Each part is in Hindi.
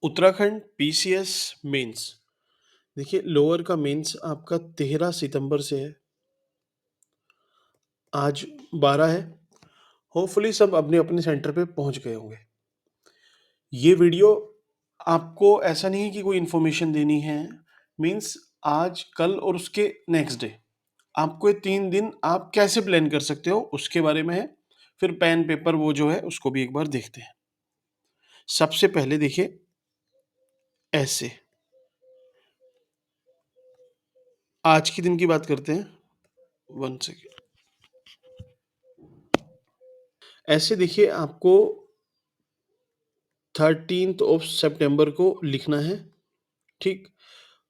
Uttarakhand PCS mains. देखिए, लोअर का मेंस आपका 13 सितंबर से है। आज 12 है। होपफुली सब अपने-अपने सेंटर पे पहुँच गए होंगे। ये वीडियो आपको ऐसा नहीं है कि कोई इन्फॉर्मेशन देनी है, मीन्स आज, कल और उसके नेक्स्ट डे। आपको ये 3 दिन आप कैसे प्लान कर सकते हो, उसके बारे में है। फिर पेन, पेपर वो जो है, उसको भी एक बार देखते हैं। सबसे पहले देखिए, ऐसे। आज के दिन की बात करते हैं। 1 सेकंड। ऐसे देखिए, आपको 13th ऑफ सितंबर को लिखना है, ठीक?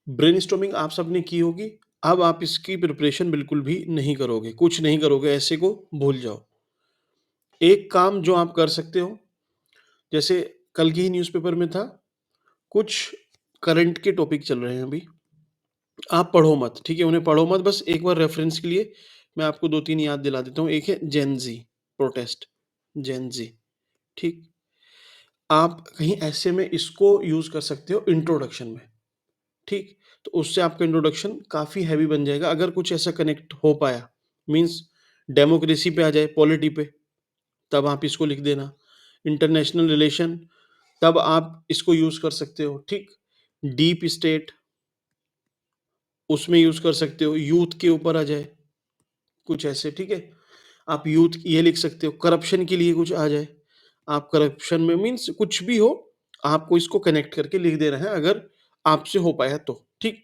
ब्रेनस्टॉर्मिंग आप सबने की होगी। अब आप इसकी प्रिपरेशन बिल्कुल भी नहीं करोगे, कुछ नहीं करोगे, ऐसे को भूल जाओ। एक काम जो आप कर सकते हो, जैसे कल की ही न्यूज़पेपर में था, कुछ करंट के टॉपिक चल रहे हैं अभी, आप पढ़ो मत, ठीक है? उन्हें पढ़ो मत, बस एक बार रेफ़रेंस के लिए मैं आपको 2-3 याद दिला देता हूँ। एक है जेन ज़ी प्रोटेस्ट, जेन ज़ी, ठीक? आप कहीं ऐसे में इसको यूज़ कर सकते हो इंट्रोडक्शन में। ठीक? तो उससे आपका इंट्रोडक्शन काफ़ी हेवी बन जाएगा अगर कुछ ऐसा कनेक्ट हो पाया। मीन्स डेमोक्रेसी पे आ जाए, पॉलिटी पे, तब आप इसको लिख देना। इंटरनेशनल रिलेशन, तब आप इसको यूज़ कर सकते हो, ठीक? डीप स्टेट, उसमें यूज़ कर सकते हो। यूथ के ऊपर आ जाए, कुछ ऐसे, ठीक है? आप यूथ ये लिख सकते हो। करप्शन के लिए कुछ आ जाए, आप करप्शन में, मीन्स कुछ भी हो, आपको इसको कनेक्ट करके लिख देना है अगर आपसे हो पाया तो, ठीक?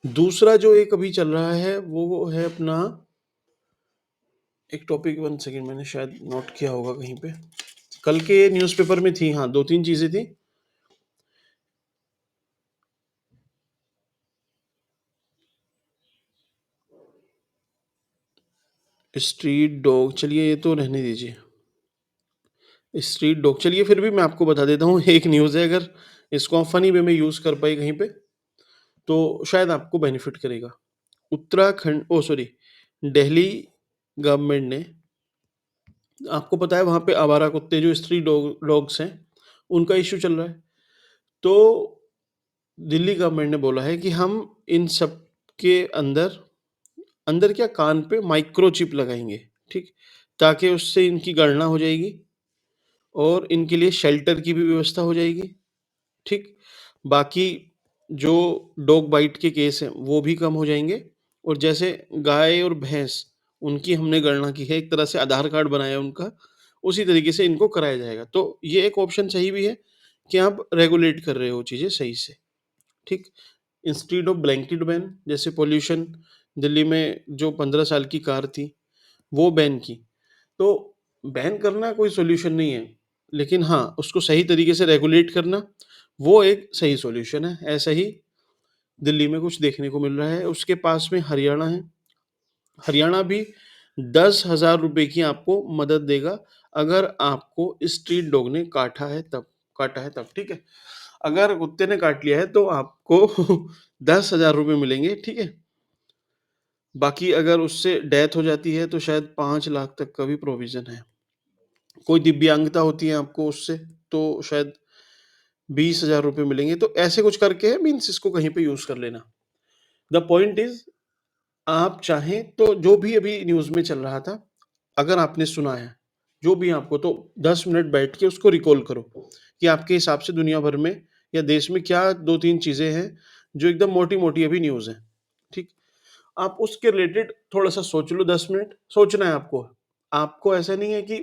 दूसरा जो एक अभी चल रहा है वो है अपना एक टॉपिक, 1 सेकंड, मैंने शायद नोट किया होगा कहीं पे। कल के न्यूज़पेपर में थी, हाँ, 2-3 चीज़ें थी। स्ट्रीट डॉग, चलिए ये तो रहने दीजिए। स्ट्रीट डॉग, चलिए फिर भी मैं आपको बता देता हूँ, एक न्यूज़ है, अगर इसको आप फ़नी वे में यूज़ कर पाए कहीं पे, तो शायद आपको बेनिफिट करेगा। Uttarakhand, oh sorry, Delhi government ने, आपको पता है वहाँ पे आवारा कुत्ते जो स्ट्रीट डॉग्स हैं, उनका इश्यू चल रहा है। तो दिल्ली गवर्नमेंट ने बोला है कि हम इन सब के अंदर अंदर क्या, कान पे माइक्रोचिप लगाएँगे, ठीक? ताकि उससे इनकी गणना हो जाएगी और इनके लिए शेल्टर की भी व्यवस्था हो जाएगी, ठीक? बाकी जो डॉग बाइट के केस हैं, वो भी कम हो जाएँगे और जैसे गाय और भैंस, उनकी हमने गणना की है, एक तरह से आधार कार्ड बनाया है उनका, उसी तरीके से इनको कराया जाएगा। तो ये एक ऑप्शन सही भी है कि आप रेगुलेट कर रहे हो चीज़ें सही से, ठीक? इंस्टीड ऑफ ब्लैंकेट बैन, जैसे पॉल्यूशन, दिल्ली में जो 15 साल की कार थी, वो बैन की। तो बैन करना कोई सॉल्यूशन नहीं है, लेकिन हाँ, उसको सही तरीके से रेगुलेट करना, वो एक सही सॉल्यूशन है। ऐसा ही दिल्ली में कुछ देखने को मिल रहा है। उसके पास में हरियाणा है। हरियाणा भी 10,000 रुपए की आपको मदद देगा, अगर आपको स्ट्रीट डॉग ने काटा है तब, ठीक है? अगर कुत्ते ने काट लिया है तो आपको 10,000 रुपए मिलेंगे, ठीक है? बाकी अगर उससे डेथ हो जाती है तो शायद 5 लाख तक का भी प्रोविज़न है। कोई दिव्यांगता होती है आपको उससे, तो शायद 20,000 रुपए मिलेंगे। तो ऐसे कुछ करके मीन्स इसको कहीं पे यूज़ कर लेना। द पॉइंट इज़, आप चाहें तो जो भी अभी न्यूज़ में चल रहा था, अगर आपने सुना है, जो भी आपको, तो 10 मिनट बैठ के उसको रिकॉल करो कि आपके हिसाब से दुनिया भर में या देश में क्या 2-3 चीज़ें हैं जो एकदम मोटी-मोटी अभी न्यूज़ हैं, ठीक? आप उसके रिलेटेड थोड़ा-सा सोच लो, 10 मिनट सोचना है आपको। आपको ऐसा नहीं है कि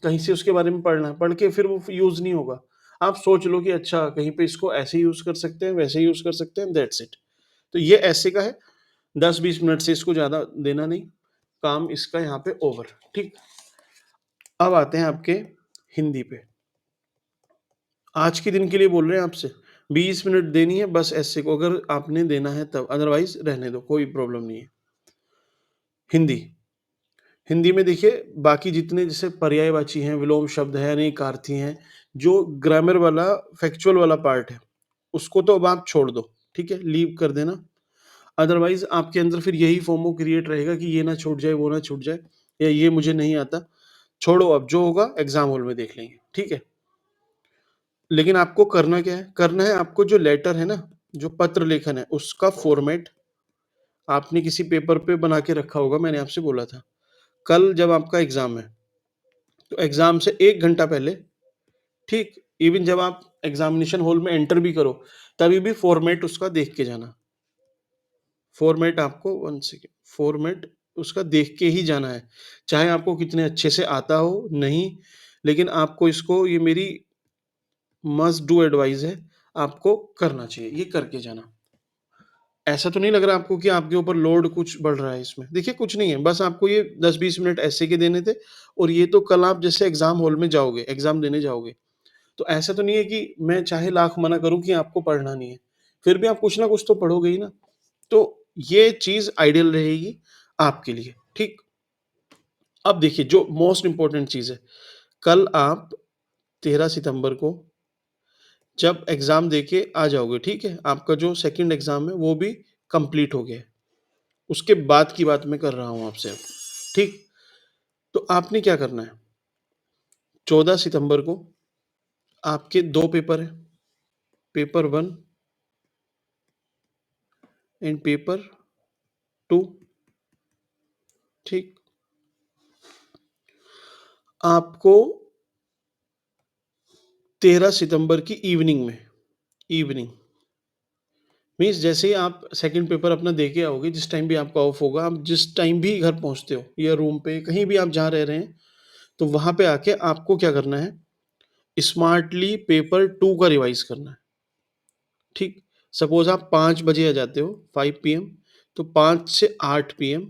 कहीं से उसके बारे में पढ़ना है, पढ़ के फिर वो यूज़ नहीं होगा। आप सोच लो कि अच्छा कहीं पे इसको ऐसे यूज़ कर सकते हैं, वैसे यूज़ कर सकते हैं, दैट्स इट। तो ये ऐसे का है, 10-20 मिनट से इसको ज़्यादा देना नहीं, काम इसका यहाँ पे ओवर, ठीक? अब आते हैं आपके हिंदी पे। आज के दिन के लिए बोल रहे हैं आपसे, 20 मिनट देनी है बस ऐसे को, अगर आपने देना है तब, अदरवाइज़ रहने दो, कोई प्रॉब्लम नहीं है। हिंदी। हिंदी में देखिए, बाकी जितने जैसे पर्यायवाची हैं, विलोम शब्द हैं, अनेकार्थी हैं, जो ग्रामर वाला, फैक्चुअल वाला पार्ट है, उसको तो अब आप छोड़ दो, ठीक है? लीव कर देना। अदरवाइज़ आपके अंदर फिर यही फोमो क्रिएट रहेगा कि ये ना छूट जाए, वो ना छूट जाए, या ये मुझे नहीं आता। छोड़ो, अब जो होगा एग्ज़ाम हॉल में देख लेंगे, ठीक है? लेकिन आपको करना क्या है? करना है आपको जो लेटर है ना, जो पत्र लेखन है, उसका फ़ॉर्मेट आपने किसी पेपर पे बना के रखा होगा, मैंने आपसे बोला था। कल जब आपका एग्ज़ाम है, तो एग्ज़ाम से 1 घंटा पहले, ठीक? इवन जब आप एग्ज़ामिनेशन हॉल में एंटर भी करो, तभी भी फ़ॉर्मेट उसका देख के जाना। फ़ॉर्मेट आपको 1 सेकंड, फ़ॉर्मेट उसका देख के ही जाना है। चाहे आपको कितने अच्छे से आता हो, नहीं, लेकिन आपको इसको, ये मेरी मस्ट डू एडवाइस है, आपको करना चाहिए, ये करके जाना। ऐसा तो नहीं लग रहा आपको कि आपके ऊपर लोड कुछ बढ़ रहा है इसमें? देखिए कुछ नहीं है, बस आपको ये 10-20 मिनट ऐसे के देने थे, और ये तो कल आप जैसे एग्ज़ाम हॉल में जाओगे, एग्ज़ाम देने जाओगे, तो ऐसा तो नहीं है कि मैं चाहे लाख मना करूँ कि आपको पढ़ना नहीं है, फिर भी आप कुछ ना कुछ तो पढ़ोगे ही ना। तो ये चीज़ आइडियल रहेगी आपके लिए, ठीक? अब देखिए जो मोस्ट इम्पोर्टेंट चीज़ है, कल आप 13 सितंबर को जब एग्ज़ाम देके आ जाओगे, ठीक है? आपका जो सेकंड एग्ज़ाम है वो भी कंप्लीट हो गया है। उसके बाद की बात मैं कर रहा हूँ आपसे अब, ठीक? तो आपने क्या करना है, 14 सितंबर को आपके 2 पेपर हैं, पेपर 1 एंड पेपर 2, ठीक? आपको 13 सितंबर की इवनिंग मीन्स जैसे ही आप सेकंड पेपर अपना दे के आओगे, जिस टाइम भी आपका ऑफ होगा, आप जिस टाइम भी घर पहुँचते हो या रूम पे, कहीं भी आप जहाँ रह रहे हैं, तो वहाँ पे आके आपको क्या करना है, स्मार्टली पेपर 2 का रिवाइज़ करना है, ठीक? सपोज़ आप 5 बजे आ जाते हो, 5 पीएम, तो 5 से 8 पीएम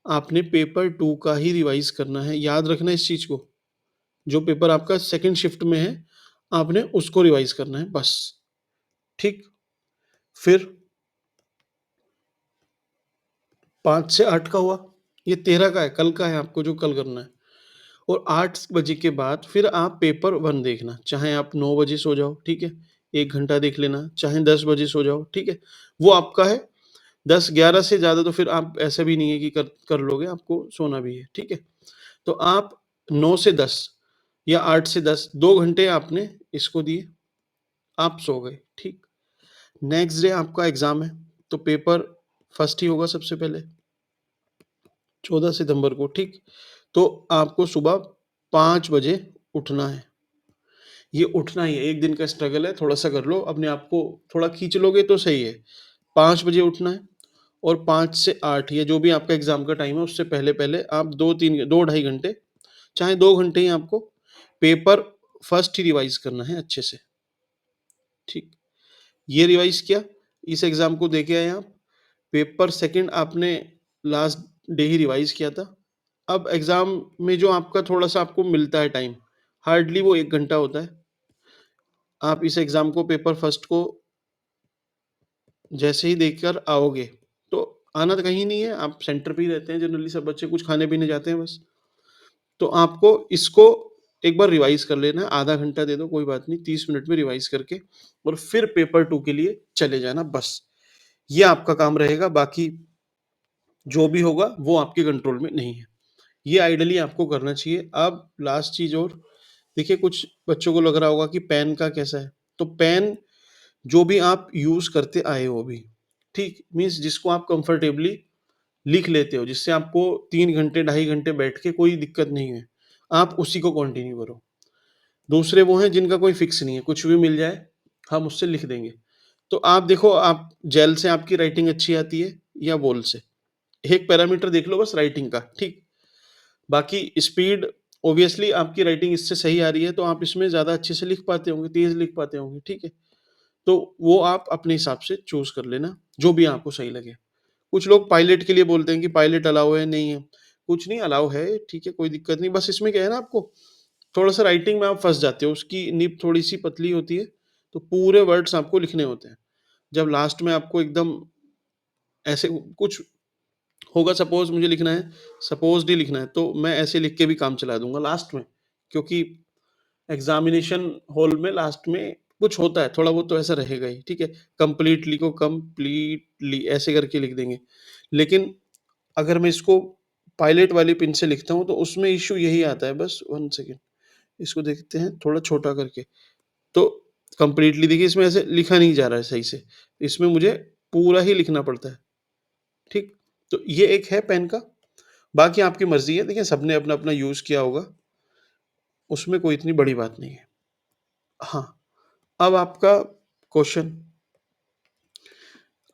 आपने पेपर 2 का ही रिवाइज़ करना है। याद रखना इस चीज़ को, जो पेपर आपका सेकंड शिफ्ट में है, आपने उसको रिवाइज़ करना है बस, ठीक? फिर 5 से 8 का हुआ, ये 13 का है, कल का है आपको जो कल करना है। और 8 बजे के बाद फिर आप पेपर 1 देखना, चाहे आप 9 बजे सो जाओ, ठीक है? 1 घंटा देख लेना, चाहे 10 बजे सो जाओ, ठीक है? वो आपका है, 10-11 से ज़्यादा तो फिर आप ऐसा भी नहीं है कि कर कर लोगे, आपको सोना भी है, ठीक है? तो आप 9 से 10 या 8 से 10, 2 घंटे आपने इसको दिए, आप सो गए, ठीक? नेक्स्ट डे आपका एग्ज़ाम है, तो पेपर फर्स्ट ही होगा सबसे पहले, 14 सितंबर को, ठीक? तो आपको सुबह 5 बजे उठना है। ये उठना ही है, 1 दिन का स्ट्रगल है, थोड़ा-सा कर लो, अपने आप को थोड़ा खींच लोगे तो सही है। 5 बजे उठना है और 5 से 8 या जो भी आपका एग्ज़ाम का टाइम है, उससे पहले-पहले आप 2-3 2 ढाई घंटे, चाहे 2 घंटे ही आपको पेपर फर्स्ट ही रिवाइज़ करना है अच्छे से, ठीक? ये रिवाइज़ किया, इस एग्ज़ाम को दे के आए आप, पेपर सेकंड आपने लास्ट डे ही रिवाइज़ किया था। अब एग्ज़ाम में जो आपका थोड़ा-सा आपको मिलता है टाइम, हार्डली वो 1 घंटा होता है। आप इस एग्ज़ाम को पेपर फर्स्ट को जैसे ही देकर आओगे, तो आना तो कहीं नहीं है, आप सेंटर पे ही रहते हैं जनरली, सब बच्चे कुछ खाने-पीने जाते हैं बस। तो आपको इसको एक बार रिवाइज़ कर लेना है, आधा घंटा दे दो कोई बात नहीं, 30 मिनट में रिवाइज़ करके और फिर पेपर 2 के लिए चले जाना बस। ये आपका काम रहेगा, बाकी जो भी होगा वो आपके कंट्रोल में नहीं है। ये आइडियली आपको करना चाहिए। अब लास्ट चीज़ और, देखिए कुछ बच्चों को लग रहा होगा कि पेन का कैसा है? तो पेन जो भी आप यूज़ करते आए हो अभी, ठीक? मीन्स जिसको आप कंफर्टेबली लिख लेते हो, जिससे आपको 3 घंटे, ढाई घंटे बैठ के कोई दिक्कत नहीं है, आप उसी को कंटिन्यू करो। दूसरे वो हैं जिनका कोई फिक्स नहीं है, कुछ भी मिल जाए, हम उससे लिख देंगे। तो आप देखो, आप जेल से आपकी राइटिंग अच्छी आती है या वॉल से? एक पैरामीटर देख लो बस राइटिंग का, ठीक? बाकी स्पीड, ऑब्वियसली आपकी राइटिंग इससे सही आ रही है, तो आप इसमें ज़्यादा अच्छे से लिख पाते होंगे, तेज़ लिख पाते होंगे, ठीक है? तो वो आप अपने हिसाब से चूज़ कर लेना, जो भी आपको सही लगे। कुछ लोग पायलट के लिए बोलते हैं कि पायलट अलाउ है, नहीं है। कुछ नहीं अलाउ है, ठीक है, कोई दिक्कत नहीं। बस इसमें क्या है ना, आपको थोड़ा-सा राइटिंग में आप फँस जाते हो, उसकी निब थोड़ी-सी पतली होती है, तो पूरे वर्ड्स आपको लिखने होते हैं। जब लास्ट में आपको एकदम ऐसे कुछ होगा, सपोज़ मुझे लिखना है, सपोज़्ड ही लिखना है, तो मैं ऐसे लिख के भी काम चला दूँगा लास्ट में, क्योंकि एग्ज़ामिनेशन हॉल में लास्ट में कुछ होता है, थोड़ा बहुत तो ऐसा रहेगा ही, ठीक है? कंप्लीटली को कंप्लीटली ऐसे करके लिख देंगे। लेकिन अगर मैं इसको पायलट वाली पेन से लिखता हूँ, तो उसमें इश्यू यही आता है बस, 1 सेकंड, इसको देखते हैं थोड़ा छोटा करके। तो कंप्लीटली देखिए इसमें ऐसे लिखा नहीं जा रहा है सही से, इसमें मुझे पूरा ही लिखना पड़ता है, ठीक? तो ये एक है पेन का, बाकी आपकी मर्ज़ी है, देखिए सबने अपना-अपना यूज़ किया होगा, उसमें कोई इतनी बड़ी बात नहीं है। हाँ, अब आपका क्वेश्चन,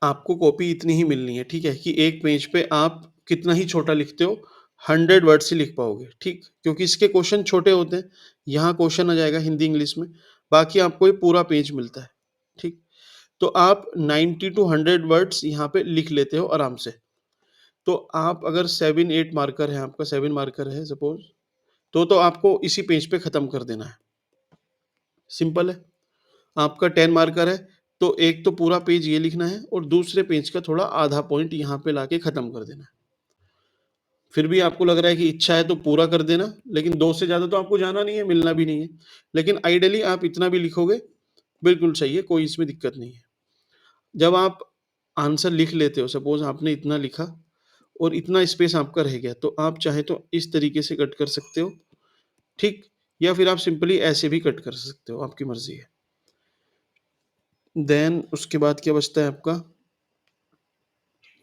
आपको कॉपी इतनी ही मिलनी है, ठीक है? कि एक पेज पे आप कितना ही छोटा लिखते हो, 100 वर्ड्स ही लिख पाओगे, ठीक? क्योंकि इसके क्वेश्चन छोटे होते हैं, यहाँ क्वेश्चन आ जाएगा हिंदी, इंग्लिश में, बाकी आपको ये पूरा पेज मिलता है, ठीक? तो आप 90 टू 100 वर्ड्स यहाँ पे लिख लेते हो आराम से। तो आप अगर 7-8 मार्कर है आपका, 7 मार्कर है सपोज़, तो आपको इसी पेज पे खत्म कर देना है, सिंपल है। आपका 10 मार्कर है, तो एक तो पूरा पेज ये लिखना है और दूसरे पेज का थोड़ा आधा पॉइंट यहाँ पे लाके खत्म कर देना है। फिर भी आपको लग रहा है कि इच्छा है तो पूरा कर देना, लेकिन 2 से ज़्यादा तो आपको जाना नहीं है, मिलना भी नहीं है। लेकिन आइडियली आप इतना भी लिखोगे, बिल्कुल सही है, कोई इसमें दिक्कत नहीं है। जब आप आंसर लिख लेते हो, सपोज़ आपने इतना लिखा और इतना स्पेस आपका रह गया, तो आप चाहे तो इस तरीके से कट कर सकते हो, ठीक? या फिर आप सिंपली ऐसे भी कट कर सकते हो, आपकी मर्ज़ी है। देन उसके बाद क्या बचता है आपका?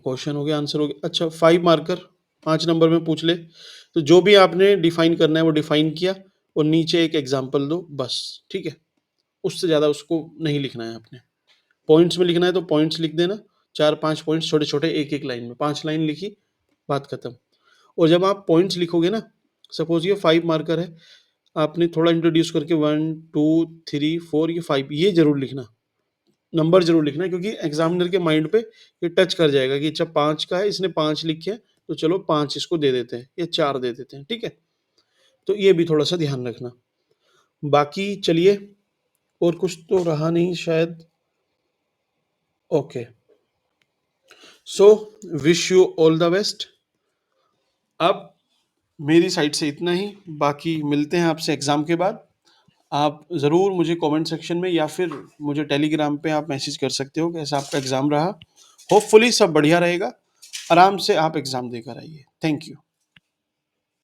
क्वेश्चन हो गया, आंसर हो गया। अच्छा, 5 मार्कर 5 नंबर में पूछ ले, तो जो भी आपने डिफाइन करना है वो डिफाइन किया और नीचे एक एग्जांपल दो बस, ठीक है? उससे ज़्यादा उसको नहीं लिखना है आपने। पॉइंट्स में लिखना है तो पॉइंट्स लिख देना, 4-5 पॉइंट्स छोटे-छोटे एक-एक लाइन में, 5 लाइन लिखी, बात खत्म। और जब आप पॉइंट्स लिखोगे ना, सपोज़ ये 5 मार्कर है, आपने थोड़ा इंट्रोड्यूस करके 1, 2, 3, 4 ये 5 ये ज़रूर लिखना। नंबर ज़रूर लिखना है, क्योंकि एग्ज़ामिनर के माइंड पे ये टच कर जाएगा कि अच्छा 5 का है, इसने 5 लिखे हैं, तो चलो 5 इसको दे देते हैं या 4 दे देते हैं, ठीक है? तो ये भी थोड़ा-सा ध्यान रखना। बाकी चलिए, और कुछ तो रहा नहीं शायद। Okay, so wish you all the best. अब मेरी साइड से इतना ही, बाकी मिलते हैं आपसे एग्ज़ाम के बाद। आप ज़रूर मुझे कमेंट सेक्शन में या फिर मुझे टेलीग्राम पे आप मैसेज कर सकते हो, कैसा आपका एग्ज़ाम रहा। होपफुली सब बढ़िया रहेगा। आराम से आप एग्ज़ाम देकर आइए। Thank you.